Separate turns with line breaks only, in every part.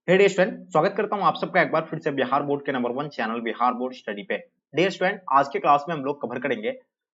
हे dear student, स्वागत करता हूं आप सबका एक बार फिर से बिहार बोर्ड के number 1 channel Bihar board study पे। डियर स्टूडेंट, आज के क्लास में हम लोग कवर करेंगे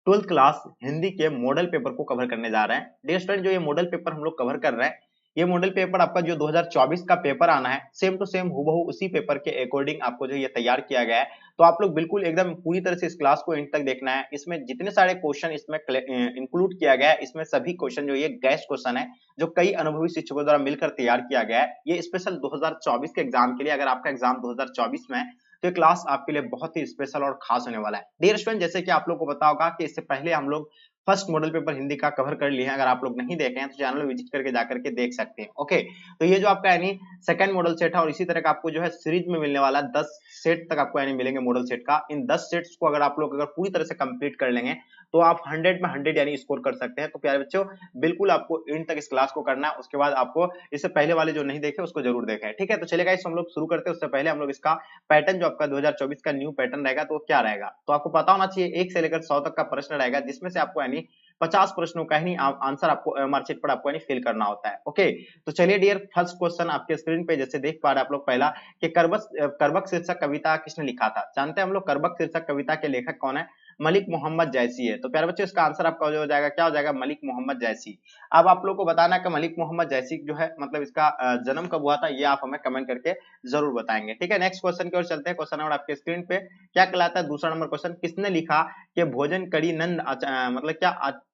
12th क्लास हिंदी के मॉडल पेपर को कवर करने जा रहे हैं। डियर स्टूडेंट, जो ये मॉडल पेपर हम लोग कवर कर रहे हैं, ये मॉडल पेपर आपका जो 2024 का पेपर आना है, सेम टू सेम हूबहू उसी पेपर के अकॉर्डिंग आपको जो ये तैयार किया गया है। तो आप लोग बिल्कुल एकदम पूरी तरह से इस क्लास को एंड तक देखना है। इसमें जितने सारे क्वेश्चन इसमें इंक्लूड किया गया है, इसमें सभी क्वेश्चन जो ये गैस क्वेश्चन है, जो कई अनुभवी शिक्षकों द्वारा मिलकर तैयार किया गया है। ये स्पेशल 2024 के एग्जाम के लिए, अगर आपका एग्जाम 2024 में है तो ये क्लास आपके लिए बहुत ही स्पेशल और खास होने वाला है। डियर स्टूडेंट, जैसे कि आप लोग को पता होगा कि इससे पहले हम लोग फर्स्ट मॉडल पेपर हिंदी का कवर कर लिए हैं। अगर आप लोग नहीं देखे हैं तो चैनल विजिट करके जाकर के देख सकते हैं। ओके, तो ये जो आपका यानी सेकंड मॉडल सेट है और इसी तरह का आपको जो है सीरीज में मिलने वाला 10 सेट तक आपको यानी मिलेंगे मॉडल सेट का। इन 10 सेट्स को अगर आप लोग अगर पूरी तरह से कंप्लीट कर लेंगे तो आप 100 में 100 यानी स्कोर कर सकते हैं। तो प्यारे बच्चों, बिल्कुल आपको एंड तक इस क्लास को करना है। उसके बाद आपको इससे पहले वाले जो नहीं देखे उसको जरूर देखें। ठीक है, तो चलेगा, इस हम लोग शुरू करते हैं। उससे पहले हम लोग इसका पैटर्न जो आपका 2024 का न्यू पैटर्न रहेगा तो क्या रहेगा, तो आपको पता होना चाहिए 1 से लेकर 100 तक का प्रश्न रहेगा, जिसमें से आपको यानी 50 प्रश्नों का ही आंसर आपको मार्कशीट पर आपको यानी फिल करना होता है। ओके, तो चलिए डियर, फर्स्ट क्वेश्चन आपके स्क्रीन पे जैसे देख पा रहे हैं आप लोग, पहला कि करबक शीर्षक कविता किसने लिखा था। जानते हैं हम लोग करबक शीर्षक कविता के लेखक कौन है? मलिक मोहम्मद जैसी है। तो प्यारे बच्चों, इसका आंसर आपका हो जाएगा, क्या हो जाएगा? मलिक मोहम्मद जैसी। अब आप लोग को बताना है कि मलिक मोहम्मद जैसी जो है मतलब इसका जन्म कब हुआ था, ये आप हमें कमेंट करके जरूर बताएंगे। ठीक है, नेक्स्ट क्वेश्चन की ओर चलते हैं। क्वेश्चन नंबर आपके स्क्रीन पे क्या कहलाता है? दूसरा नंबर क्वेश्चन, किसने लिखा कि भोजन करी नंद मतलब क्या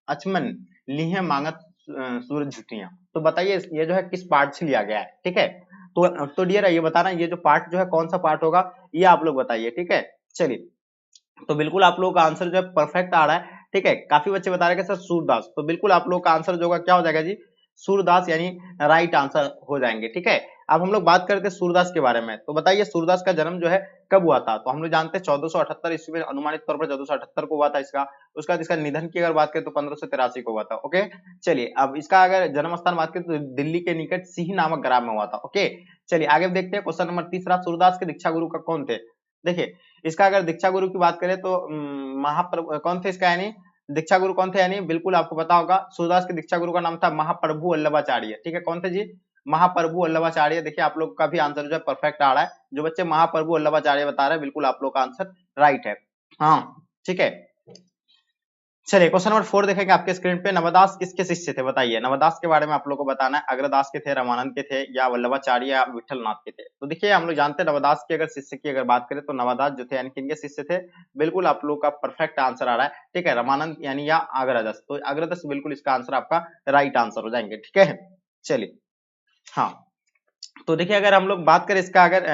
अचमन लीहे मांगत सूरज झुटियां। तो बताइए ये जो है किस पार्ट से लिया गया है। ठीक है, तो डियर ये बताना, ये जो पार्ट जो है कौन सा पार्ट होगा, ये आप लोग बताइए। ठीक है, चलिए, तो बिल्कुल आप लोगों का आंसर जो है परफेक्ट आ रहा है। ठीक है, काफी बच्चे बता रहे हैं कि सर सूरदास, तो बिल्कुल आप लोगों का आंसर जो होगा क्या हो जाएगा जी? सूरदास यानी राइट आंसर हो जाएंगे। ठीक है, अब हम लोग बात करते हैं सूरदास के बारे में। तो बताइए सूरदास का जन्म जो है कब हुआ था? तो हम लोग जानते हैं 1478 ईस्वी में, अनुमानित तौर पर 1478 को हुआ था इसका। उसके बाद इसका निधन की अगर बात करें तो 1583 को हुआ था। ओके, चलिए, अब इसका अगर जन्म स्थान बात करें तो दिल्ली के निकट सिंह नामक ग्राम में हुआ था। ओके, चलिए आगे देखते हैं। क्वेश्चन नंबर तीसरा, सूरदास के दीक्षा गुरु का कौन थे? देखिए, इसका अगर दीक्षा गुरु की बात करें तो महाप्रभु कौन थे इसका यानी, दीक्षा गुरु कौन थे यानी, बिल्कुल आपको पता होगा सूरदास के दीक्षा गुरु का नाम था महाप्रभु वल्लभाचार्य। ठीक है, कौन थे जी? महाप्रभु वल्लभाचार्य। देखिए आप लोग का भी आंसर जो है परफेक्ट आ रहा है। जो बच्चे महाप्रभु वल्लभाचार्य बता रहे हैं, बिल्कुल आप लोग का आंसर राइट है। हाँ, ठीक है, चलिए क्वेश्चन नंबर 4 देखेंगे आपके स्क्रीन पे। नवदास किसके शिष्य थे? बताइए, नवदास के बारे में आप लोग को बताना है। अग्रदास के थे, रामानंद के थे, या वल्लभाचार्य या विठलनाथ के थे? तो देखिए हम लोग जानते हैं नवदास के अगर शिष्य की अगर बात करें तो नवदास जो थे यानी किनके शिष्य थे? बिल्कुल आप लोग का परफेक्ट आंसर आ रहा है। ठीक है, रामानंद यानी या अग्रदस। तो अग्रदस बिल्कुल इसका आंसर आपका राइट आंसर हो जाएंगे। ठीक है, चलिए, हाँ, तो देखिए अगर हम लोग बात करें इसका, अगर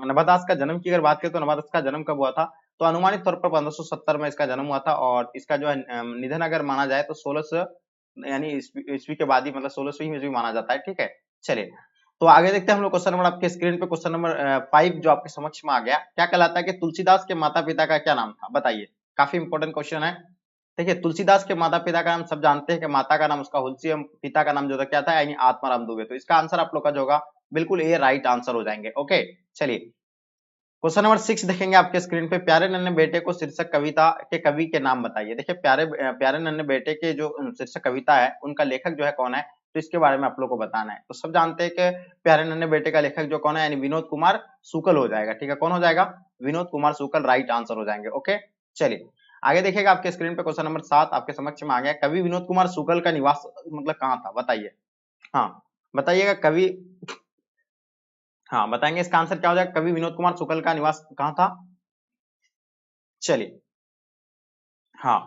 नवादास का जन्म की अगर बात करें तो नवादास का जन्म कब हुआ था? तो अनुमानित तौर पर 1570 में इसका जन्म हुआ था। और इसका जो है निधन अगर माना जाए तो 1600 यानी ईस्वी के बाद ही, मतलब 1600 ईस्वी माना जाता है। ठीक है, चलिए, तो आगे देखते हैं हम लोग। क्वेश्चन नंबर आपके स्क्रीन पे क्वेश्चन नंबर 5 जो आपके समक्ष में आ गया, क्या कहलाता है कि तुलसीदास के माता पिता का क्या नाम था? बताइए, काफी इंपॉर्टेंट क्वेश्चन है। देखिए, तुलसीदास के माता पिता का नाम सब जानते हैं कि माता का नाम उसका हुलसी एवं पिता का नाम जो था क्या था, यानी आत्माराम दुबे। तो इसका आंसर आप लोग का जो होगा बिल्कुल ये राइट आंसर हो जाएंगे। ओके, चलिए, क्वेश्चन नंबर 6 देखेंगे आपके स्क्रीन पे। प्यारे नन्हे बेटे को शीर्षक कविता के कवि के नाम बताइए। देखिए प्यारे नन्हे बेटे के जो शीर्षक कविता है उनका लेखक जो है कौन है, तो इसके बारे में आप लोग को बताना है। तो सब जानते हैं कि प्यारे नन्हे बेटे का लेखक जो कौन है, यानी विनोद कुमार शुक्ल हो जाएगा। ठीक है, कौन हो जाएगा? विनोद कुमार शुक्ल राइट आंसर हो जाएंगे। ओके, चलिए, आगे देखिएगा आपके स्क्रीन पे। क्वेश्चन नंबर 7 आपके समक्ष में आ गया। कवि विनोद कुमार शुक्ल का निवास मतलब कहाँ था? बताइए, हाँ बताइएगा। कवि, हाँ बताएंगे इसका आंसर क्या हो जाएगा? कवि विनोद कुमार शुक्ल का निवास कहाँ था? चलिए, हाँ,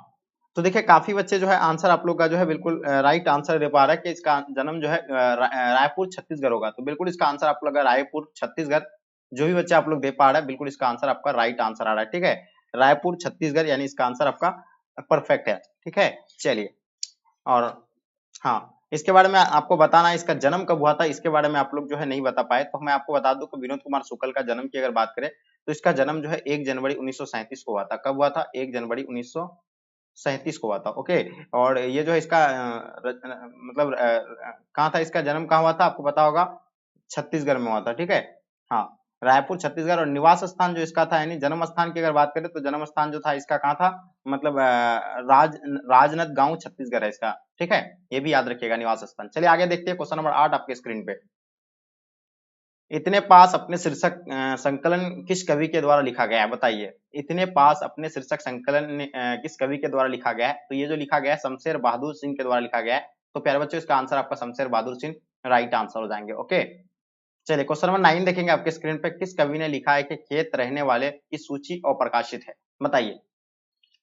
तो देखिए काफी बच्चे जो है आंसर आप लोग का जो है बिल्कुल राइट आंसर दे पा रहा है कि इसका जन्म जो है रायपुर छत्तीसगढ़ होगा। तो बिल्कुल इसका आंसर आप लोग का रायपुर छत्तीसगढ़, जो भी बच्चे आप लोग दे पा रहे हैं बिल्कुल इसका आंसर आपका राइट आंसर आ रहा है। ठीक है, रायपुर छत्तीसगढ़ यानी इसका आंसर आपका परफेक्ट है। ठीक है, चलिए, और हाँ, इसके बारे में आपको बताना है इसका जन्म कब हुआ था, इसके बारे में आप लोग जो है नहीं बता पाए। तो मैं आपको बता दूं कि विनोद कुमार शुक्ल का जन्म की अगर बात करें तो इसका जन्म जो है 1 जनवरी 1937 को हुआ था। कब हुआ था? 1 जनवरी 1937 को हुआ था। ओके, और ये जो है इसका मतलब कहाँ था इसका जन्म, कहाँ हुआ था आपको पता होगा? छत्तीसगढ़ में हुआ था। ठीक है, हाँ, रायपुर छत्तीसगढ़। और निवास स्थान जो इसका था, यानी जन्म स्थान की अगर बात करें तो जन्म स्थान जो था इसका कहाँ था, मतलब राजनांदगांव गांव छत्तीसगढ़ है इसका। ठीक है, ये भी याद रखिएगा निवास स्थान। चलिए आगे देखते हैं क्वेश्चन नंबर 8 आपके स्क्रीन पे। इतने पास अपने शीर्षक संकलन किस कवि के द्वारा लिखा गया है, बताइए। इतने पास अपने शीर्षक संकलन किस कवि के द्वारा लिखा गया है? तो ये जो लिखा गया है शमशेर बहादुर सिंह के द्वारा लिखा गया है। तो प्यारे बच्चों इसका आंसर आपका शमशेर बहादुर सिंह राइट आंसर हो जाएंगे। ओके, चलिए क्वेश्चन नंबर 9 देखेंगे आपके स्क्रीन पे। किस कवि ने लिखा है कि खेत रहने वाले की सूची अप्रकाशित है, बताइए।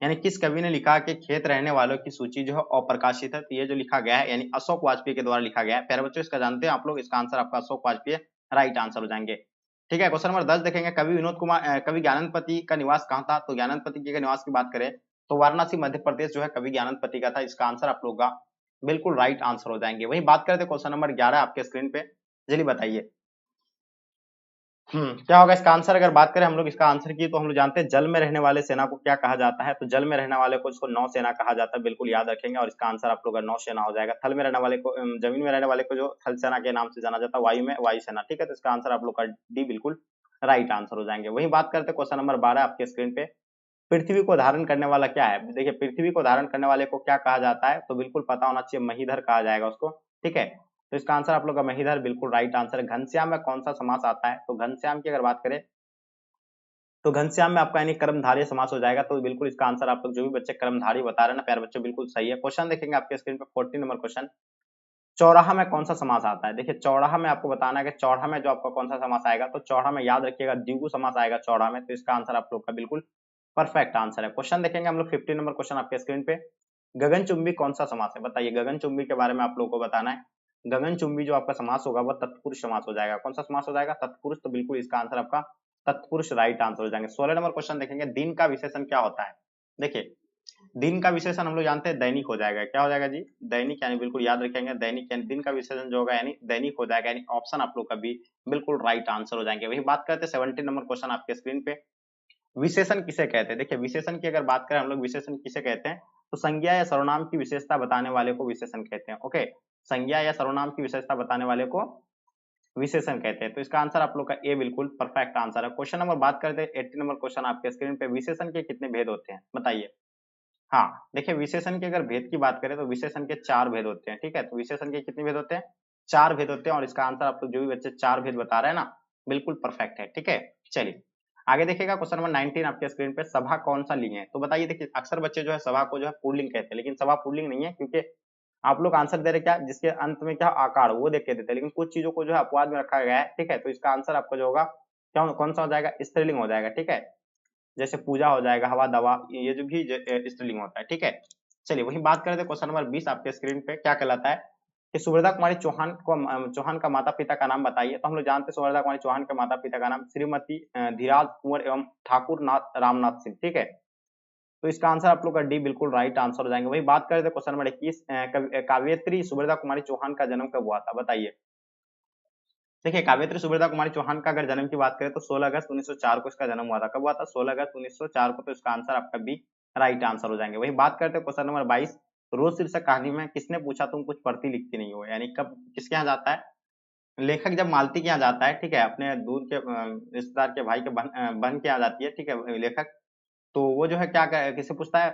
यानी किस कवि ने लिखा कि खेत रहने वालों की सूची जो है अप्रकाशित है। तो ये जो लिखा गया है यानी अशोक वाजपेयी के द्वारा लिखा गया है। प्यारे बच्चों इसका जानते हैं आप लोग, इसका आंसर आपका अशोक वाजपेयी राइट आंसर हो जाएंगे। ठीक है, क्वेश्चन नंबर 10 देखेंगे। कवि विनोद कुमार कवि ज्ञानंदपति का निवास कहाँ था? तो ज्ञानंदपति के निवास की बात करें तो वाराणसी मध्य प्रदेश जो है कवि ज्ञानंदपति का था। इसका आंसर आप लोग का बिल्कुल राइट आंसर हो जाएंगे। वही बात करते क्वेश्चन नंबर 11 आपके स्क्रीन पे, जल्दी बताइए। क्या होगा इसका आंसर? अगर बात करें हम लोग इसका आंसर की तो हम लोग जानते हैं जल में रहने वाले सेना को क्या कहा जाता है? तो जल में रहने वाले को इसको नौसेना कहा जाता है, बिल्कुल याद रखेंगे। और इसका आंसर आप लोग का नौसेना हो जाएगा। थल में रहने वाले को जमीन में रहने वाले को जो थल सेना के नाम से जाना जाता है, वायु में वायुसेना। ठीक है, तो इसका आंसर आप लोग का डी बिल्कुल राइट आंसर हो जाएंगे। वही बात करते हैं क्वेश्चन नंबर 12 आपके स्क्रीन पे। पृथ्वी को धारण करने वाला क्या है? देखिए पृथ्वी को धारण करने वाले को क्या कहा जाता है? तो बिल्कुल पता होना चाहिए, महीधर कहा जाएगा उसको। ठीक है, तो इसका आंसर आप लोग का महीधर बिल्कुल राइट आंसर है। घनश्याम में कौन सा समास आता है? तो घनश्याम की अगर बात करें तो घनश्याम में आपका यानी कर्मधारय समास हो जाएगा। तो बिल्कुल इसका आंसर आप लोग जो भी बच्चे कर्मधारी बता रहे हैं ना प्यारे बच्चों, बिल्कुल सही है। क्वेश्चन देखेंगे आपके स्क्रीन पे 14 नंबर क्वेश्चन। चौराहा में कौन सा समास आता है? देखिए चौराहा में आपको बताना है कि चौराहा में जो आपका कौन सा समास आएगा। तो चौराहा में याद रखिएगा द्विगु समास आएगा चौराहा में। तो इसका आंसर आप लोग का बिल्कुल परफेक्ट आंसर है। क्वेश्चन देखेंगे हम लोग 15 नंबर क्वेश्चन आपके स्क्रीन पे। गगनचुंबी कौन सा समास है? बताइए, गगनचुंबी के बारे में आप लोगों को बताना है। गगनचुंबी जो आपका समास होगा वह तत्पुरुष समास हो जाएगा। कौन सा समास हो जाएगा? तत्पुरुष। तो बिल्कुल इसका आंसर आपका तत्पुरुष राइट आंसर हो जाएंगे। 16 नंबर क्वेश्चन देखेंगे। दिन का विशेषण क्या होता है? देखिए दिन का विशेषण हम लोग जानते हैं दैनिक हो जाएगा। क्या हो जाएगा जी? दैनिक, यानी बिल्कुल याद रखेंगे दैनिक, यानी दिन का विशेषण जो होगा यानी दैनिक हो जाएगा। यानी ऑप्शन आप लोग का बी बिल्कुल राइट आंसर हो जाएंगे। वही बात करते हैं 17 नंबर क्वेश्चन आपके स्क्रीन पे। विशेषण किसे कहते हैं? देखिए विशेषण की अगर बात करें हम लोग, विशेषण किसे कहते हैं? तो संज्ञा या सर्वनाम की विशेषता बताने वाले को विशेषण कहते हैं। ओके, संज्ञा या सर्वनाम की विशेषता बताने वाले को विशेषण कहते हैं। तो इसका आंसर आप लोग का ए बिल्कुल परफेक्ट आंसर है। क्वेश्चन नंबर बात करते हैं 80 नंबर क्वेश्चन आपके स्क्रीन पे। विशेषण के कितने भेद होते हैं, बताइए। हाँ, देखिए विशेषण के अगर भेद की बात करें तो विशेषण के 4 भेद होते हैं। ठीक है, तो विशेषण के कितने भेद होते हैं? 4 भेद होते हैं। और इसका आंसर आप लोग जो भी बच्चे 4 भेद बता रहे हैं ना, बिल्कुल परफेक्ट है। ठीक है, चलिए आगे देखिएगा क्वेश्चन नंबर 19 आपके स्क्रीन पे। सभा कौन सा लिंग है? तो बताइए। देखिए अक्सर बच्चे जो है सभा को जो है पुल्लिंग कहते हैं, लेकिन सभा पुल्लिंग नहीं है, क्योंकि आप लोग आंसर दे रहे क्या जिसके अंत में क्या आकार वो देख के देते हैं, लेकिन कुछ चीजों को जो है अपवाद में रखा गया है। ठीक है, तो इसका आंसर आपका जो होगा क्या कौन सा हो जाएगा? स्त्रीलिंग हो जाएगा। ठीक है, जैसे पूजा हो जाएगा, हवा दवा, ये जो भी स्त्रीलिंग होता है। ठीक है, चलिए वही बात करें तो क्वेश्चन नंबर 20 आपके स्क्रीन पे क्या कहलाता है कि सुभद्रा कुमारी चौहान को चौहान का माता पिता का नाम बताइए। तो हम लोग जानते हैं सुभद्रा कुमारी चौहान के माता पिता का नाम श्रीमती धीराज कुंवर एवं ठाकुर नाथ रामनाथ सिंह। ठीक है, तो इसका आंसर आप लोग का डी बिल्कुल राइट आंसर हो जाएंगे। वही बात करें तो क्वेश्चन नंबर 21 काव्यत्री सुभद्रा कुमारी चौहान का जन्म कब हुआ था, बताइए। देखिए काव्यत्री सुभद्रा कुमारी चौहान का अगर जन्म की बात करें तो 16 अगस्त 1904 को इसका जन्म हुआ था। कब हुआ था? 16 अगस्त 1904 को। तो इसका आंसर आपका बी राइट आंसर हो जाएंगे। वही बात करते हैं क्वेश्चन नंबर 22। रोज शीर्षक कहानी में किसने पूछा तुम कुछ पढ़ती लिखती नहीं हो? यानी कब किसके यहाँ जाता है? लेखक जब मालती के यहाँ जाता है, ठीक है, अपने दूर के रिश्तेदार के भाई के बहन के यहाँ जाती है, ठीक है, लेखक। तो वो जो है क्या किससे पूछता है?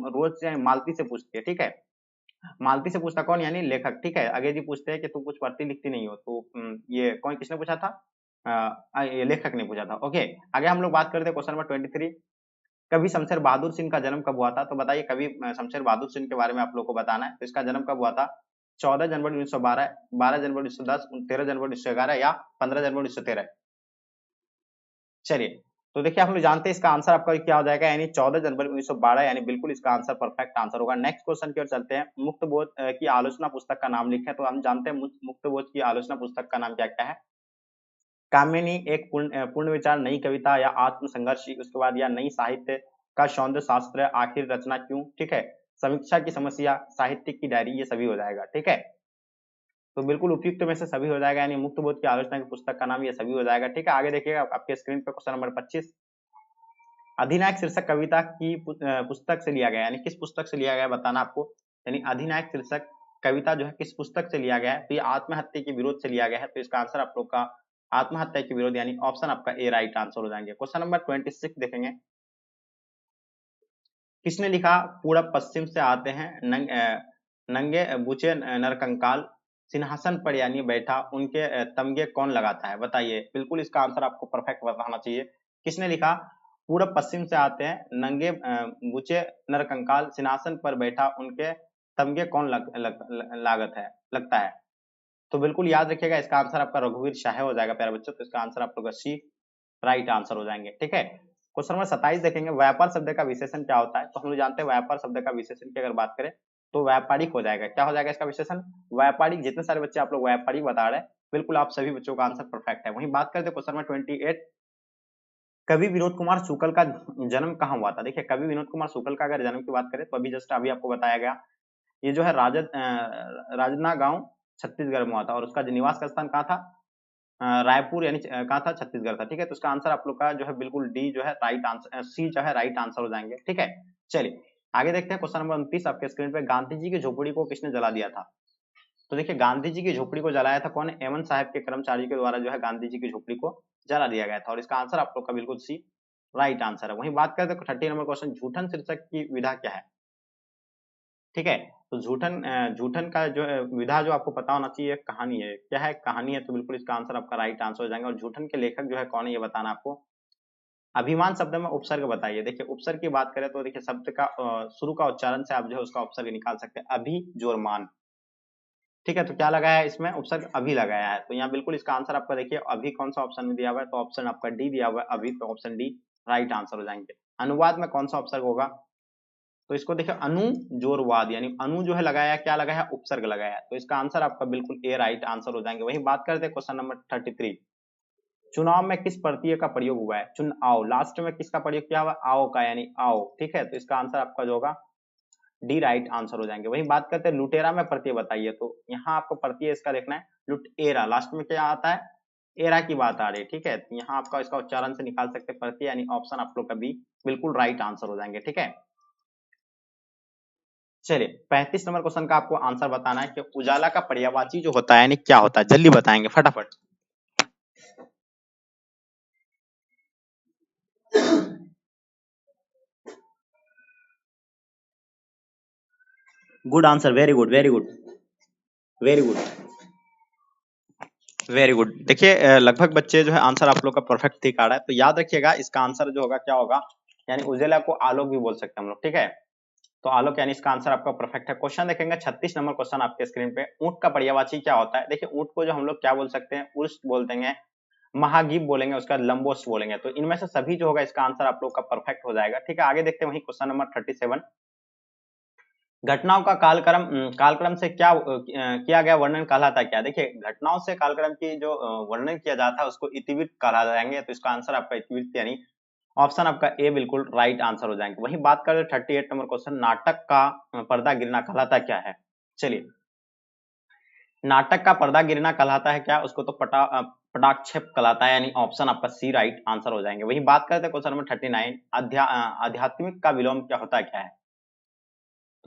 रोज मालती से पूछती है। ठीक है, मालती से पूछता कौन? यानी लेखक। ठीक है, आगे जी पूछते हैं कि तुम कुछ पढ़ती लिखती नहीं हो। तो ये कौन किसने पूछा था? ये लेखक ने पूछा था। ओके, आगे हम लोग बात करते हैं क्वेश्चन नंबर 23। कवि शमशेर बहादुर सिंह का जन्म कब हुआ था? तो बताइए कवि शमशेर बहादुर सिंह के बारे में आप लोग को बताना है। तो इसका जन्म कब हुआ था? 14 जनवरी 1912, 12 जनवरी 1910, 13 जनवरी 1911 या 15 जनवरी 1913? चलिए, तो देखिए आप लोग जानते हैं इसका आंसर आपका क्या हो जाएगा, यानी 14 जनवरी 1912, यानी बिल्कुल इसका आंसर परफेक्ट आंसर होगा। नेक्स्ट क्वेश्चन की ओर चलते हैं। मुक्तबोध की आलोचना पुस्तक का नाम लिखें। तो हम जानते हैं मुक्तबोध की आलोचना पुस्तक का नाम क्या क्या है? कामिनी, एक पूर्ण विचार, नई कविता या आत्म संघर्ष, उसके बाद या नई साहित्य का सौंदर्य शास्त्र, आखिर रचना क्यों? ठीक है, समीक्षा की समस्या, साहित्य की डायरी, ये सभी हो जाएगा। ठीक है, तो बिल्कुल उपयुक्त में से सभी हो जाएगा, यानी मुक्तबोध की आलोचना की पुस्तक का नाम ये सभी हो जाएगा। ठीक है, आगे देखिएगा आपके स्क्रीन पे क्वेश्चन नंबर 25। अधिनायक शीर्षक कविता की पुस्तक से लिया गया, यानी किस पुस्तक से लिया गया बताना आपको। यानी अधिनायक शीर्षक कविता जो है किस पुस्तक से लिया गया है? तो ये आत्महत्या के विरोध से लिया गया है। तो इसका आंसर आप लोग का आत्महत्या के विरोध, यानी ऑप्शन आपका ए राइट आंसर हो जाएंगे। क्वेश्चन नंबर 26 देखेंगे। किसने लिखा पूरब पश्चिम से आते हैं नंगे बूचे नरकंकाल? सिंहासन पर यानी बैठा उनके तमगे कौन लगाता है, बताइए। बिल्कुल इसका आंसर आपको परफेक्ट बताना चाहिए। किसने लिखा? पूरब पश्चिम से आते हैं नंगे बूचे नरकंकाल, सिंहासन पर बैठा उनके तमगे कौन लगता है। तो बिल्कुल याद रखिएगा, इसका आंसर आपका रघुवीर शाह हो जाएगा प्यारे बच्चों। तो इसका आंसर आप लोग का सी राइट आंसर हो जाएंगे। ठीक है, क्वेश्चन नंबर 27 देखेंगे, व्यापार शब्द का विशेषण क्या होता है। तो हम लोग जानते हैं व्यापार शब्द का विशेषण की अगर बात करें तो व्यापारिक हो जाएगा। क्या हो जाएगा इसका विशेषण? व्यापारिक। जितने सारे बच्चे आप लोग व्यापारिक बता रहे हैं, बिल्कुल आप सभी बच्चों का आंसर परफेक्ट है। वहीं बात करते हैं क्वेश्चन नंबर 28, कवि विनोद कुमार शुक्ल का जन्म कहाँ हुआ था। देखिए, कवि विनोद कुमार शुक्ल का अगर जन्म की बात करें तो अभी जस्ट अभी आपको बताया गया, ये जो है राजना गांव छत्तीसगढ़ में हुआ था, और उसका निवास का स्थान कहाँ था? रायपुर यानी कहाँ था? छत्तीसगढ़ था। ठीक है, तो इसका आंसर आप लोग का जो है बिल्कुल डी जो है राइट आंसर, सी जो है राइट आंसर हो जाएंगे। ठीक है, चलिए आगे देखते हैं क्वेश्चन नंबर 29 आपके स्क्रीन पे, गांधी जी की झोपड़ी को किसने जला दिया था। तो देखिए, गांधी जी की झोपड़ी को जलाया था कौन? एमन साहब के कर्मचारी के द्वारा जो है गांधी जी की झोपड़ी को जला दिया गया था, और इसका आंसर आप लोग का बिल्कुल सी राइट आंसर है। वहीं बात करते हैं 30 नंबर क्वेश्चन, झूठन शीर्षक की विधा क्या है। ठीक है, तो झूठन का जो विधा जो आपको पता होना चाहिए, कहानी है। क्या है? कहानी है। तो बिल्कुल इसका आंसर आपका राइट आंसर हो जाएगा। और झूठन के लेखक जो है कौन है ये बताना आपको। अभिमान शब्द में उपसर्ग बताइए। देखिए, उपसर्ग की बात करें तो देखिए शब्द का शुरू का उच्चारण से आप जो है उसका उपसर्ग निकाल सकते हैं, अभी जोरमान। ठीक है, तो क्या लगाया है इसमें? उपसर्ग अभी लगाया है। तो यहाँ बिल्कुल इसका आंसर आपका देखिए अभी कौन सा ऑप्शन में दिया हुआ है, तो ऑप्शन आपका डी दिया हुआ है अभी, तो ऑप्शन डी राइट आंसर हो जाएंगे। अनुवाद में कौन सा उपसर्ग होगा? तो इसको देखिए अनुजोरवाद, यानी अनु जो है लगाया, क्या लगाया? उपसर्ग लगाया। तो इसका आंसर आपका बिल्कुल ए राइट आंसर हो जाएंगे। वही बात करते हैं क्वेश्चन नंबर 33, चुनाव में किस प्रत्यय का प्रयोग हुआ है। चुन आओ, लास्ट में किसका प्रयोग किया हुआ? आओ का, यानी आओ। ठीक है, तो इसका आंसर आपका जो होगा डी राइट आंसर हो जाएंगे। वही बात करते हैं लुटेरा में प्रत्यय बताइए। तो यहाँ आपको प्रत्यय इसका देखना है लुटेरा, लास्ट में क्या आता है? एरा की बात आ रही है। ठीक है, तो यहाँ आपका इसका उच्चारण से निकाल सकते हैं प्रत्यय, यानी ऑप्शन आप लोग का बी बिल्कुल राइट आंसर हो जाएंगे। ठीक है, चलिए 35 नंबर क्वेश्चन का आपको आंसर बताना है कि उजाला का पर्यायवाची जो होता है यानी क्या होता है, जल्दी बताएंगे फटाफट। Good answer, very good very good very good very good. देखिए लगभग बच्चे जो है आंसर आप लोग का परफेक्ट ठीक आ रहा है। तो याद रखिएगा इसका आंसर जो होगा क्या होगा, यानी उजाला को आलोक भी बोल सकते हैं हम लोग। ठीक है, तो आलोक यानी इसका आंसर आपका परफेक्ट है। क्वेश्चन देखेंगे 36 नंबर क्वेश्चन आपके स्क्रीन पे, ऊंट का पर्यायवाची क्या होता है। देखिए ऊंट को जो हम लोग क्या बोल सकते हैं, उर्स्ट बोल देंगे, महागीप बोलेंगे, उसका लंबोस्ट बोलेंगे। तो इनमें से सभी जो होगा इसका आंसर आप लोग का परफेक्ट हो जाएगा। ठीक है, आगे देखते हैं वही क्वेश्चन नंबर 37, घटनाओं का कालक्रम से क्या किया गया वर्णन कहलाता है क्या। देखिए घटनाओं से कालक्रम की जो वर्णन किया जाता है उसको इतिवृत्त कहा जाएंगे। तो इसका आंसर आपका इतिवृत्त यानी ऑप्शन आपका ए बिल्कुल राइट आंसर हो जाएंगे। वहीं बात करें 38 नंबर क्वेश्चन, नाटक का पर्दा गिरना कहलाता क्या है। चलिए, नाटक का पर्दा गिरना कहलाता है क्या, उसको तो पटाक्षेप कहलाता है, यानी ऑप्शन आपका सी राइट आंसर हो जाएंगे। वहीं बात करते हैं क्वेश्चन नंबर 39, आध्यात्मिक का विलोम क्या होता है क्या है।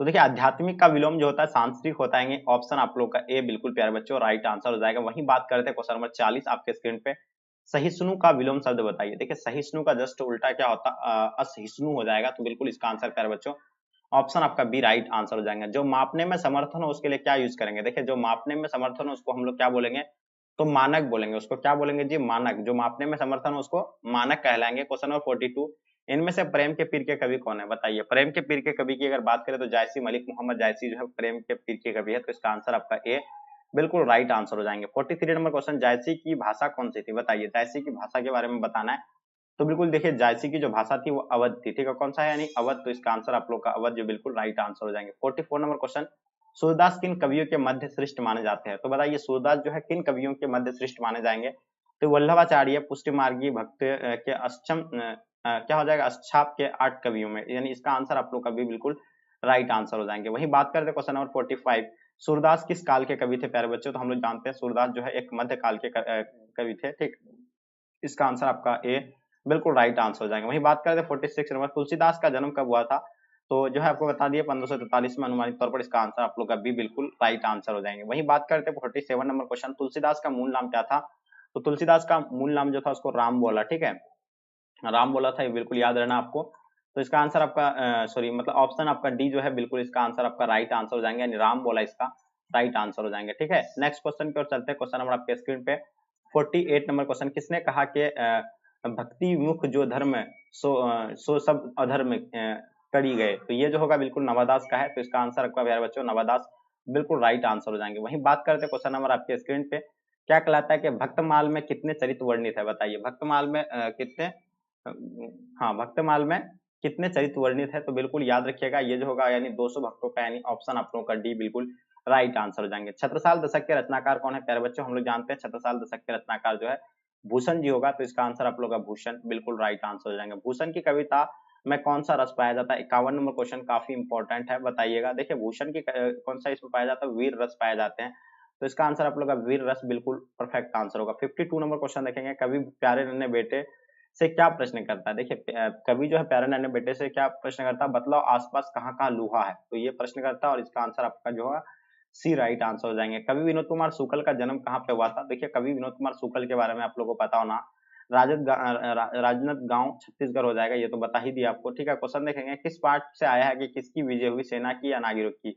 तो देखिए आध्यात्मिक का विलोम जो होता है सांस्कृतिक होता है, ऑप्शन आप लोग का ए बिल्कुल प्यारे बच्चों राइट आंसर हो जाएगा। वहीं बात करते हैं क्वेश्चन नंबर 40 आपके स्क्रीन पे, सहिष्णु का विलोम शब्द बताइए। देखिए सहिष्णु का जस्ट उल्टा क्या होता है, असहिष्णु हो जाएगा। तो बिल्कुल इसका आंसर प्यारे बच्चों ऑप्शन आपका बी राइट आंसर हो जाएंगे। जो मापने में समर्थन हो उसके लिए क्या यूज करेंगे। देखिए जो मापने में समर्थन हो उसको हम लोग क्या बोलेंगे, तो मानक बोलेंगे। उसको क्या बोलेंगे जी, मानक। जो मापने में समर्थन हो उसको मानक कहलाएंगे। क्वेश्चन नंबर 42, इनमें से प्रेम के पीर के कवि कौन है, बताइए। प्रेम के पीर के कवि की अगर बात करें तो जायसी मलिक मोहम्मद जायसी जो है प्रेम के पीर के कवि है। तो इसका आंसर आपका ए बिल्कुल राइट आंसर हो जाएंगे। 43 नंबर क्वेश्चन, जायसी की भाषा कौन सी थी, बताइए। जायसी की भाषा के बारे में बताना है। तो बिल्कुल देखिए जायसी की जो भाषा थी वो अवध थी। ठीक है, कौन सा है, यानी अवध। तो इसका आंसर आप लोग का अवध जो बिल्कुल राइट आंसर हो जाएंगे। 44 नंबर क्वेश्चन, सूरदास किन कवियों के मध्य श्रेष्ठ माने जाते हैं। तो बताइए सूरदास जो है किन कवियों के मध्य श्रेष्ठ माने जाएंगे। तो वल्लभाचार्य, पुष्टिमार्गी, भक्त के अष्टम क्या हो जाएगा, अष्टाप के 8 कवियों में, यानी इसका आंसर आप लोग का भी बिल्कुल राइट आंसर हो जाएंगे। वही बात करते हैं क्वेश्चन नंबर 45, सूरदास किस काल के कवि थे प्यारे बच्चों। तो हम लोग जानते हैं सूरदास जो है एक मध्य काल के कवि थे। ठीक, इसका आंसर आपका ए बिल्कुल राइट आंसर हो जाएगा। वही बात करते हैं 46 नंबर, तुलसीदास का जन्म कब हुआ था। तो जो है आपको बता दिया 1543 में अनुमानित तौर पर। इसका आंसर आप लोग का भी बिल्कुल राइट आंसर हो जाएंगे। वही बात करते हैं 47 नंबर क्वेश्चन, तुलसीदास का मूल नाम क्या था। तो तुलसीदास का मूल नाम जो था उसको राम बोला। ठीक है, राम बोला था, ये बिल्कुल याद रहना आपको। तो इसका आंसर आपका सॉरी मतलब ऑप्शन आपका डी जो है बिल्कुल इसका आंसर आपका राइट आंसर हो जाएंगे, यानी राम बोला इसका राइट आंसर हो जाएंगे। ठीक है, नेक्स्ट क्वेश्चन की ओर चलते हैं। क्वेश्चन नंबर आपके स्क्रीन पे 48 नंबर क्वेश्चन, किसने कहा कि भक्ति मुख जो धर्म सो सब अधर्म करी गए? तो ये जो होगा बिल्कुल नवादास का है, तो इसका आंसर आपका प्यारे बच्चों नवादास बिल्कुल राइट आंसर हो जाएंगे। वहीं बात करते हैं क्वेश्चन नंबर आपके स्क्रीन पे, क्या कहलाता है कि भक्तमाल में कितने चरित्र वर्णित है? बताइए भक्तमाल में कितने हाँ भक्तमाल में कितने चरित्र वर्णित है? तो बिल्कुल याद रखिएगा ये जो होगा यानी 200 भक्तों का, यानी ऑप्शन आप लोगों का डी बिल्कुल राइट आंसर हो जाएंगे। छत्रसाल दशक के रचनाकार कौन है प्यारे बच्चों? हम लोग जानते हैं छत्रसाल दशक के रचनाकार जो है भूषण जी होगा, तो इसका आंसर आप लोग का भूषण बिल्कुल राइट आंसर हो जाएंगे। भूषण की कविता में कौन सा रस पाया जाता है? 51 नंबर क्वेश्चन काफी इंपॉर्टेंट है, बताइएगा। देखिए भूषण की कौन सा इसमें पाया जाता है? वीर रस पाए जाते हैं, तो इसका आंसर आप लोग का वीर रस बिल्कुल परफेक्ट आंसर होगा। 52 नंबर क्वेश्चन देखेंगे, कवि प्यारे नन्हे बेटे से क्या प्रश्न करता है? देखिए कवि जो है प्यारे नन्हे बेटे से क्या प्रश्न करता है? बतलाओ आसपास कहाँ कहाँ लोहा है, तो ये प्रश्न करता है और इसका आंसर आपका जो है सी राइट आंसर हो जाएंगे। कवि विनोद कुमार शुक्ल का जन्म कहाँ पे हुआ था? देखिए कवि विनोद कुमार शुक्ल के बारे में आप लोगों को पता होना, राजनांद गांव छत्तीसगढ़ हो जाएगा, ये तो बता ही दिया आपको। ठीक है, क्वेश्चन देखेंगे, किस पार्ट से आया है कि किसकी विजय हुई, सेना की या नागिरों की?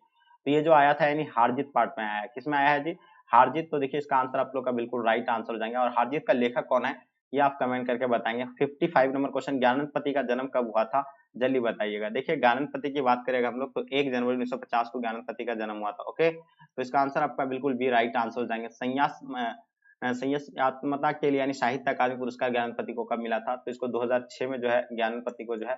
तो ये जो आया था यानी हारजीत पार्ट में आया है। किसमें आया है जी? हारजीत। तो देखिए इसका आंसर आप लोग का बिल्कुल राइट आंसर हो जाएंगे। और हारजीत का लेखक कौन है ये आप कमेंट करके बताएंगे। 55 नंबर क्वेश्चन, ज्ञानपति का जन्म कब हुआ था? जल्दी बताइएगा। देखिए ज्ञानपति की बात करेगा हम लोग तो 1 जनवरी 1950 को ज्ञानपति का जन्म हुआ था। ओके, तो इसका आंसर आपका बिल्कुल भी राइट आंसर हो जाएंगे। संन्यासात्मकता के लिए यानी साहित्य अकादमी पुरस्कार ज्ञानपति को कब मिला था? तो इसको 2006 में जो है ज्ञानपति को जो है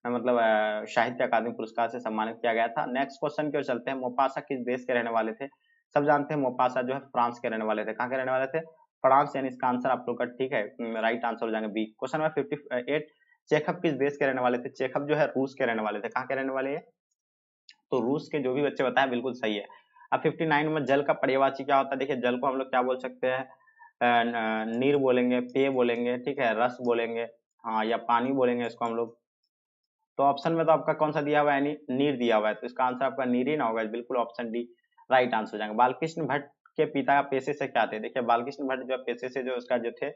मतलब साहित्य अकादमी पुरस्कार से सम्मानित किया गया था। नेक्स्ट क्वेश्चन की ओर चलते हैं। मोपासा किस देश के रहने वाले थे? सब जानते हैं मोपासा जो है फ्रांस के रहने वाले थे। कहाँ के रहने वाले थे? फ्रांस, यानी इसका आंसर आप लोग का ठीक है राइट आंसर हो जाएंगे बी। क्वेश्चन नंबर 58, चेखव किस देश के रहने वाले थे? चेखव जो है रूस के रहने वाले थे। कहाँ के रहने वाले हैं? तो रूस के, जो भी बच्चे बताए बिल्कुल सही है। अब 59 में जल का पर्यायवाची क्या होता है? देखिए जल को हम लोग क्या बोल सकते हैं? नीर बोलेंगे, पेय बोलेंगे, ठीक है, रस बोलेंगे, हाँ, या पानी बोलेंगे इसको हम लोग। तो ऑप्शन में तो आपका कौन सा दिया हुआ है? यानी नीर दिया हुआ है, तो इसका आंसर आपका नीर ही ना होगा, बिल्कुल ऑप्शन डी राइट आंसर हो जाएगा। बालकृष्ण भट्ट के पिता पेशे से क्या थे? देखिए बालकृष्ण भट्ट जो पेशे से जो उसका जो थे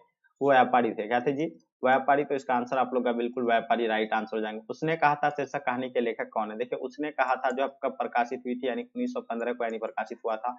वो व्यापारी थे। क्या थे जी? व्यापारी। तो इसका आंसर आप लोग का बिल्कुल व्यापारी राइट आंसर हो जाएंगे। उसने कहा था शीर्षक कहानी के लेखक कौन है? देखिए उसने कहा था जो आपका प्रकाशित हुई थी यानी 1915 को यानी प्रकाशित हुआ था।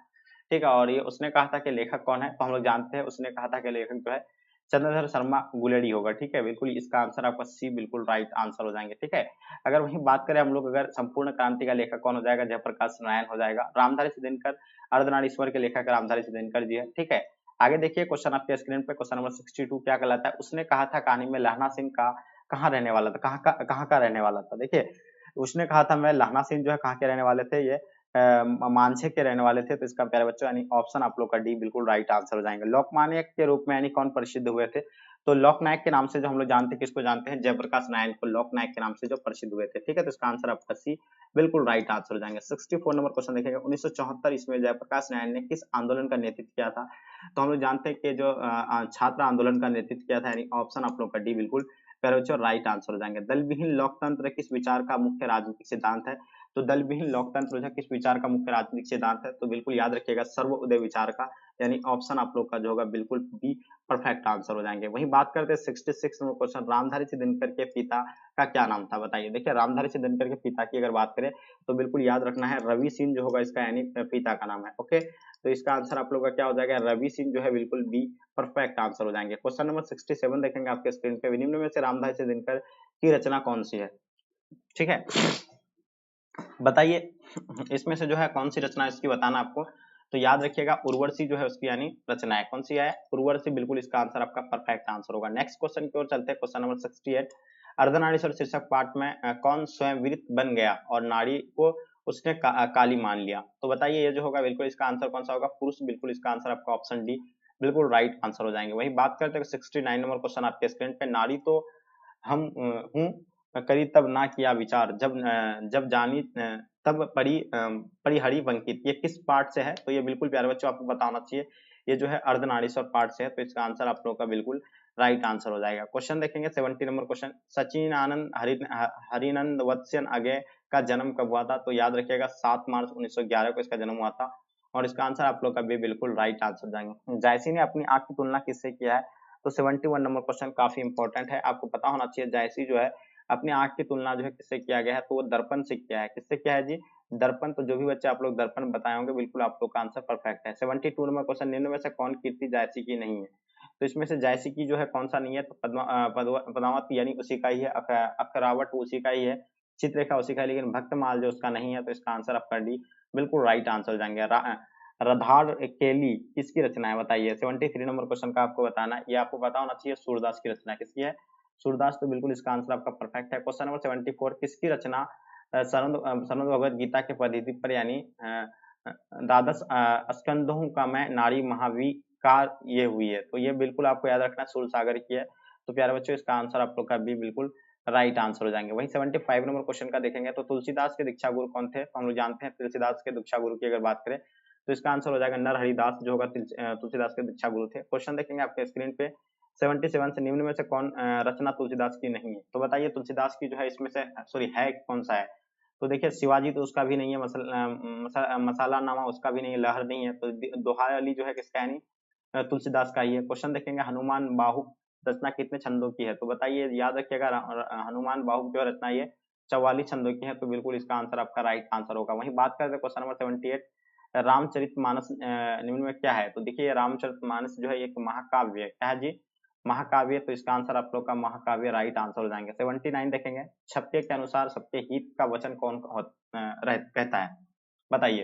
ठीक है, और ये उसने कहा था कि लेखक कौन है? तो हम लोग जानते हैं उसने कहा था कि लेखक जो है चंद्रधर शर्मा गुलेरी होगा। ठीक है, बिल्कुल इसका आंसर आपका सी बिल्कुल राइट आंसर हो जाएंगे। ठीक है, अगर वहीं बात करें हम लोग, अगर संपूर्ण क्रांति का लेखक कौन हो जाएगा? जयप्रकाश नारायण हो जाएगा। रामधारी सिद्धिनकर, अर्धनारीश्वर के लेखक रामधारी सिद्धिनकर जी है। ठीक है, आगे देखिए क्वेश्चन आपके स्क्रीन पे, क्वेश्चन नंबर 62 क्या कहलाता है? उसने कहा था कहानी में लहना सिंह का कहाँ रहने वाला था? कहाँ का रहने वाला था? देखिए उसने कहा था मैं, लहना सिंह जो है कहाँ के रहने वाले थे? ये मांझे के रहने वाले थे। तो इसका प्यारे बच्चों यानी ऑप्शन आप लोग का डी बिल्कुल राइट आंसर हो जाएंगे। लोकमान्य के रूप में यानी कौन प्रसिद्ध हुए थे? तो लोकनायक के नाम से जो हम लोग जानते हैं, किसको जानते हैं? जयप्रकाश नारायण को लोकनायक के नाम से जो प्रसिद्ध हुए थे। ठीक है, तो इसका आंसर आपका सी बिल्कुल राइट आंसर हो जाएंगे। 64 नंबर क्वेश्चन देखेंगे, 1974 इसमें जयप्रकाश नारायण ने किस आंदोलन का नेतृत्व किया था? तो हम लोग जानते हैं कि जो छात्र आंदोलन का नेतृत्व किया था, यानी ऑप्शन आप लोग का डी बिल्कुल प्यारे बच्चों राइट आंसर हो जाएंगे। दल विहीन लोकतंत्र किस विचार का मुख्य राजनीतिक सिद्धांत है? तो दल विहीन लोकतंत्र जो किस विचार का मुख्य राजनीतिक सिद्धांत है? तो बिल्कुल याद रखिएगा सर्वोदय विचार का, यानी ऑप्शन आप लोग का जो होगा बिल्कुल बी परफेक्ट आंसर हो जाएंगे। वहीं बात करते हैं 66 नंबर क्वेश्चन, रामधारी सिद्धिनकर के पिता का क्या नाम था? बताइए। देखिए रामधारी सिद्धिनकर के पिता की अगर बात करें तो बिल्कुल याद रखना है रवि सिंह जो होगा इसका यानी पिता का नाम है। ओके, तो इसका आंसर आप लोग का क्या हो जाएगा? रवि सिंह जो है बिल्कुल बी परफेक्ट आंसर हो जाएंगे। क्वेश्चन नंबर 67 देखेंगे आपके स्क्रीन पे, निम्न में से रामधारी सिद्धिनकर की रचना कौन सी है? ठीक है, बताइए इसमें से जो है कौन सी रचना इसकी बताना आपको। तो याद रखिएगा उर्वशी जो है उसकी यानी रचना है। कौन सी है? उर्वशी, बिल्कुल इसका आंसर आपका परफेक्ट आंसर होगा। नेक्स्ट क्वेश्चन की ओर चलते हैं, क्वेश्चन नंबर 68, अर्धनारीश्वर शीर्षक पाठ में कौन स्वयं वीर बन गया और नारी को उसने काली मान लिया? तो बताइए ये जो होगा बिल्कुल इसका आंसर कौन सा होगा? पुरुष, बिल्कुल इसका आंसर आपका ऑप्शन डी बिल्कुल राइट आंसर हो जाएंगे। वही बात करते हैं 69 नंबर क्वेश्चन आपके स्क्रीन पे, नारी तो हम हूँ करी तब ना किया विचार, जब जानी तब परिहरी बंकित, ये किस पार्ट से है? तो ये बिल्कुल प्यारे बच्चों आपको बताना चाहिए, ये जो है अर्धनारीश्वर पार्ट से है। तो इसका आंसर आप लोगों का बिल्कुल राइट आंसर हो जाएगा। क्वेश्चन देखेंगे 70 नंबर क्वेश्चन, सचिन आनंद हरिनंद वत्स्य अगे का जन्म कब हुआ था? तो याद रखिएगा 7 मार्च 1911 को इसका जन्म हुआ था और इसका आंसर आप लोग का भी बिल्कुल राइट आंसर जाएंगे। जायसी ने अपनी आंख की तुलना किससे किया है? तो 71 नंबर क्वेश्चन काफी इंपॉर्टेंट है, आपको पता होना चाहिए। जायसी जो है अपनी आंख की तुलना जो है किससे किया गया है, तो वो दर्पण से किया है। किससे किया है जी? दर्पण। तो जो भी बच्चे आप लोग दर्पण बताए होंगे बिल्कुल आप लोग का आंसर परफेक्ट है। 72 नंबर क्वेश्चन, निम्न में से कौन कीर्ति जायसी की नहीं है? तो इसमें से जायसी की जो है कौन सा नहीं है, तो पद्मावत यानी उसी का ही है, अखरावट उसी का ही है, चित्ररेखा उसी का है, लेकिन भक्तमाल जो उसका नहीं है, तो इसका आंसर आपका डी बिल्कुल राइट आंसर हो जाएंगे। रधार केली किसकी रचना है बताइए? 73 नंबर क्वेश्चन का आपको बताना है, ये आपको पता होना चाहिए, सूरदास की रचना किसकी है? सूरदास। तो बिल्कुल इसका आंसर आपका परफेक्ट है। क्वेश्चन नंबर 74, किसकी रचना सरद भगवद गीता के पद्धति पर यानी द्वादश स्कंदों का मैं नारी महावी का ये हुई है? तो ये बिल्कुल आपको याद रखना है, सूरसागर की है। तो प्यारे बच्चों इसका आंसर आप लोग का बी बिल्कुल राइट आंसर हो जाएंगे। वहीं 75 नंबर क्वेश्चन का देखेंगे तो तुलसीदास के दीक्षा गुरु कौन थे? तो हम लोग जानते हैं तुलसीदास के दीक्षा गुरु की अगर बात करें तो इसका आंसर हो जाएगा नरहरिदास, जो होगा तुलसीदास के दीक्षा गुरु थे। क्वेश्चन देखेंगे आपके स्क्रीन पे, 77 से निम्न में से कौन रचना तुलसीदास की नहीं है? तो बताइए तुलसीदास की जो है इसमें से सॉरी है कौन सा है? तो देखिए शिवाजी तो उसका भी नहीं है, मसाला नामा उसका भी नहीं है, लहर नहीं है, तो दोहा अली जो है किसका है नहीं, तुलसीदास का ही है। क्वेश्चन देखेंगे हनुमान बाहु रचना कितने छंदों की है? तो बताइए, याद रखिएगा हनुमान बाहु जो रचना ये 44 छंदों की है, तो बिल्कुल इसका आंसर आपका राइट आंसर होगा। वहीं बात करते हैं क्वेश्चन नंबर 78, रामचरितमानस निम्न में क्या है? तो देखिए रामचरितमानस जो है एक महाकाव्य है, क्या है जी? महाकाव्य। तो इसका आंसर आप लोग का महाकाव्य राइट आंसर हो जाएंगे। 79 देखेंगे, छप्पे के अनुसार सबके हित का वचन कौन कहता है? बताइए।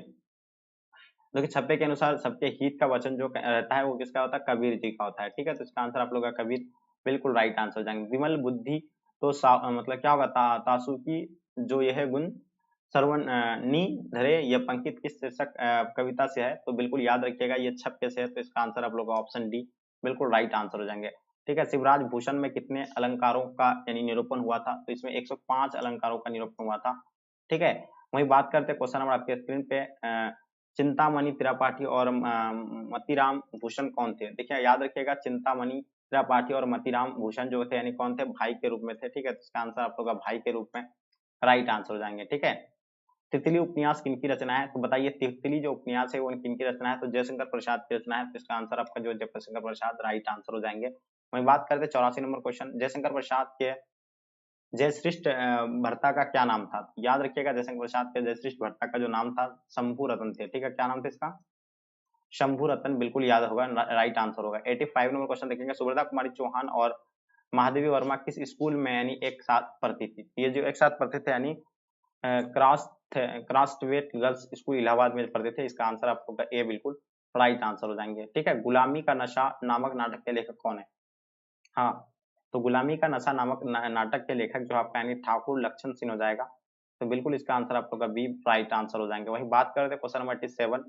देखिए छप्पे के अनुसार सबके हित का वचन जो रहता है वो किसका होता है? कबीर जी का होता है। ठीक है, तो इसका आंसर आप लोग का कबीर बिल्कुल राइट आंसर हो जाएंगे। विमल बुद्धि तो मतलब क्या होगा? तासु की जो यह गुण सर्वन नी धरे, यह पंक्ति किस शीर्षक कविता से है? तो बिल्कुल याद रखिएगा ये छप्पे से है, तो इसका आंसर आप लोग का ऑप्शन डी बिल्कुल राइट आंसर हो जाएंगे। ठीक है, शिवराज भूषण में कितने अलंकारों का यानी निरूपण हुआ था? तो इसमें 105 अलंकारों का निरूपण हुआ था। ठीक है, वही बात करते हैं क्वेश्चन नंबर आपके स्क्रीन पे, चिंतामणि त्रिपाठी और मतीराम भूषण कौन थे? देखिए याद रखिएगा चिंतामणि त्रिपाठी और मतीराम भूषण जो थे यानी कौन थे? भाई के रूप में थे। ठीक है, तो इसका आंसर आप लोग का भाई के रूप में राइट आंसर हो जाएंगे। ठीक है, तितली उपन्यास किनकी रचना है? तो बताइए तितली जो उपन्यास है वो किनकी रचना है? तो जयशंकर प्रसाद की रचना है, तो इसका आंसर आपका जो जयशंकर प्रसाद राइट आंसर हो जाएंगे। वही बात करते हैं 84 नंबर क्वेश्चन, जयशंकर प्रसाद के जयश्रेष्ठ भर्ता का क्या नाम था? याद रखिएगा जयशंकर प्रसाद के जयश्रेष्ठ भर्ता का जो नाम था शंभू रतन थे। ठीक है, क्या नाम था इसका? शंभू रतन, बिल्कुल याद होगा, राइट आंसर होगा। 85 नंबर क्वेश्चन देखेंगे, सुभद्रा कुमारी चौहान और महादेवी वर्मा किस स्कूल में यानी एक साथ पढ़ती थी? ये जो एक साथ पढ़ते थे यानी क्रॉसवेट गर्ल्स स्कूल इलाहाबाद में पढ़ते थे। इसका आंसर आपको ए बिल्कुल राइट आंसर हो जाएंगे। ठीक है, गुलामी का नशा नामक नाटक के लेखक कौन है? हाँ, तो गुलामी का नशा नामक नाटक के लेखक जो आपका यानी ठाकुर लक्षण सिंह हो जाएगा। तो बिल्कुल इसका आंसर आप लोग का बी राइट आंसर हो जाएंगे। वही बात करते हैं क्वेश्चन नंबर 87,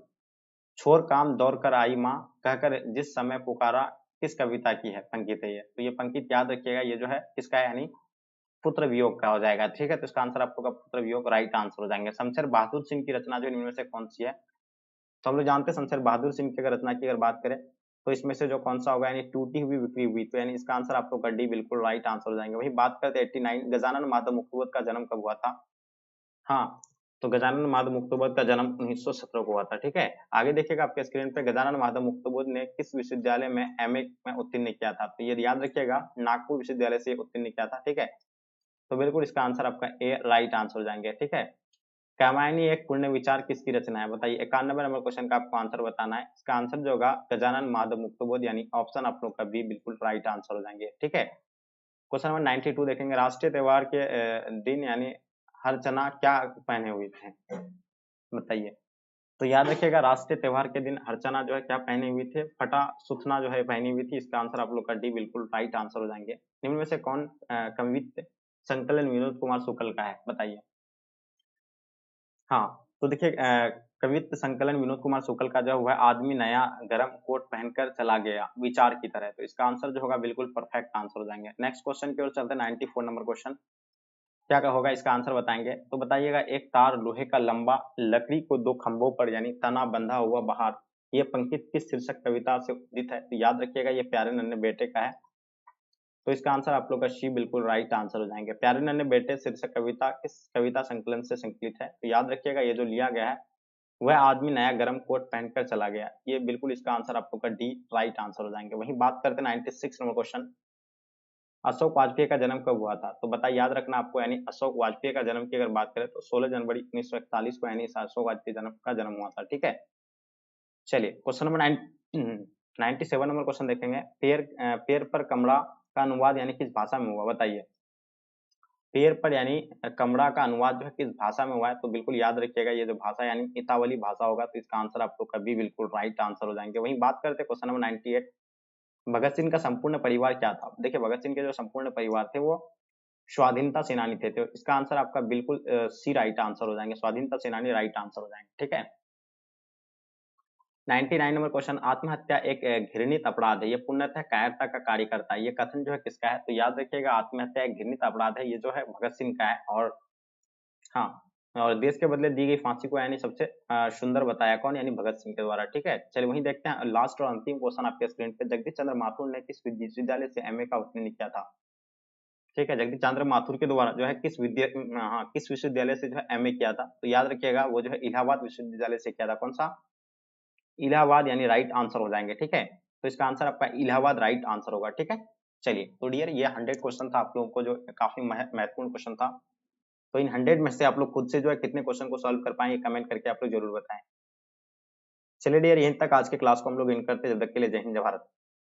छोर काम दौड़ कर आई माँ कहकर जिस समय पुकारा किस कविता की है पंक्ति है ये? तो ये पंक्ति याद रखिएगा, ये जो है किसका है यानी पुत्र वियोग का हो जाएगा। ठीक है, तो इसका आंसर आप लोग का पुत्र वियोग राइट आंसर हो जाएंगे। शमशेर बहादुर सिंह की रचना जो इनमें से कौन सी है? तो हम लोग जानते हैं शमशेर बहादुर सिंह की अगर रचना की अगर बात करें तो इसमें से जो कौन सा होगा यानी टूटी हुई बिखरी हुई, तो यानी इसका आंसर आप लोग का डी बिल्कुल राइट आंसर हो जाएंगे। वही बात करते हैं 89, गजानन माधव मुक्तोबत का जन्म कब हुआ था? हाँ, तो गजानन माधव मुक्तोबत का जन्म 1917 को हुआ था। ठीक है, आगे देखिएगा आपके स्क्रीन पे, गजानन माधव मुक्तोबत ने किस विश्वविद्यालय में एमए में उत्तीर्ण किया था? तो ये याद रखिएगा नागपुर विश्वविद्यालय से उत्तीर्ण किया था। ठीक है, तो बिल्कुल इसका आंसर आपका ए राइट आंसर हो जाएंगे। ठीक है, कामायनी एक पुण्य विचार किसकी रचना है? बताइए। 91 नंबर क्वेश्चन का आपको आंसर बताना है। इसका आंसर जो होगा गजानन माधव मुक्तोबोध यानी ऑप्शन आप लोग का बी बिल्कुल राइट आंसर हो जाएंगे। ठीक है, क्वेश्चन नंबर 92 देखेंगे, राष्ट्रीय त्योहार के दिन यानी हरचना क्या पहने हुए थे? बताइए। तो याद रखिएगा राष्ट्रीय त्योहार के दिन हरचना जो है क्या पहने हुए थे? फटा सुथना जो है पहनी हुई थी। इसका आंसर आप लोग का डी बिल्कुल राइट आंसर हो जाएंगे। निम्न में से कौन कवित्त संकलन विनोद कुमार शुक्ल का है? बताइए। हाँ, तो देखिए कवित्त संकलन विनोद कुमार शुक्ल का जो हुआ है, आदमी नया गरम कोट पहनकर चला गया विचार की तरह, तो इसका आंसर जो होगा बिल्कुल परफेक्ट आंसर हो जाएंगे। नेक्स्ट क्वेश्चन की ओर चलते हैं, 94 नंबर क्वेश्चन क्या होगा इसका आंसर बताएंगे। तो बताइएगा, एक तार लोहे का लंबा लकड़ी को दो खंभों पर यानी तना बंधा हुआ बाहर, ये पंक्ति किस शीर्षक कविता से उदित है? तो याद रखिएगा ये प्यारे नन्हे बेटे का है, तो इसका आंसर आप लोग का सी बिल्कुल राइट आंसर हो जाएंगे। प्यारे नन्हे बेटे शीर्षक कविता किस कविता संकलन से संकलित है? तो याद रखिएगा ये जो लिया गया है वह आदमी नया गर्म कोट पहनकर चला गया, ये बिल्कुल इसका आंसर आप लोग का डी राइट आंसर हो जाएंगे। वहीं बात करते हैं 96 नंबर क्वेश्चन, अशोक वाजपेयी का जन्म कब हुआ था? तो बताइए, याद रखना आपको, यानी अशोक वाजपेयी का जन्म की अगर बात करें तो 16 जनवरी 1941 को यानी अशोक वाजपेयी का जन्म हुआ था। ठीक है, चलिए क्वेश्चन नंबर 97 नंबर क्वेश्चन देखेंगे। पेड़ पर कमला का अनुवाद यानी किस भाषा में हुआ? बताइए, पेड़ पर यानी कमला का अनुवाद जो है किस भाषा में हुआ है? तो बिल्कुल याद रखिएगा, ये जो भाषा यानी इतावली भाषा होगा, तो इसका आंसर आप लोग का बी बिल्कुल राइट आंसर हो जाएंगे। वहीं बात करते हैं क्वेश्चन नंबर 98, भगत सिंह का संपूर्ण परिवार क्या था? देखिए, भगत सिंह के जो संपूर्ण परिवार थे वो स्वाधीनता सेनानी थे, तो इसका आंसर आपका बिल्कुल सी राइट आंसर हो जाएंगे, स्वाधीनता सेनानी राइट आंसर हो जाएंगे। ठीक है, 99 नंबर क्वेश्चन, आत्महत्या एक घृणित अपराध है, ये पूर्णतः कायरता का कार्य करता है, ये कथन जो है किसका है? तो याद रखिएगा, आत्महत्या एक घृणित अपराध है, ये जो है भगत सिंह का है। और हाँ, और देश के बदले दी गई फांसी को यानी सबसे सुंदर बताया कौन? यानी भगत सिंह के द्वारा। ठीक है, चलिए वहीं देखते हैं लास्ट और अंतिम क्वेश्चन आपके स्क्रीन पे, जगदीश चंद्र माथुर ने किस विश्वविद्यालय से एमए का उत्तीर्ण किया था? ठीक है, जगदीश चंद्र माथुर के द्वारा जो है किस विश्वविद्यालय से जो है एमए किया था? तो याद रखिएगा, वो जो है इलाहाबाद विश्वविद्यालय से किया था। कौन सा? इलाहाबाद, यानी राइट आंसर हो जाएंगे। ठीक है, तो इसका आंसर आपका इलाहाबाद राइट आंसर होगा। ठीक है, चलिए तो डियर, ये 100 क्वेश्चन था आप लोगों को, जो काफी महत्वपूर्ण क्वेश्चन था। तो इन 100 में से आप लोग खुद से जो है कितने क्वेश्चन को सॉल्व कर पाएंगे, कमेंट करके आप लोग जरूर बताएं। चलिए डियर, यहीं तक आज के क्लास को हम लोग इन करते हैं। जब तक के लिए जय हिंद, जय भारत।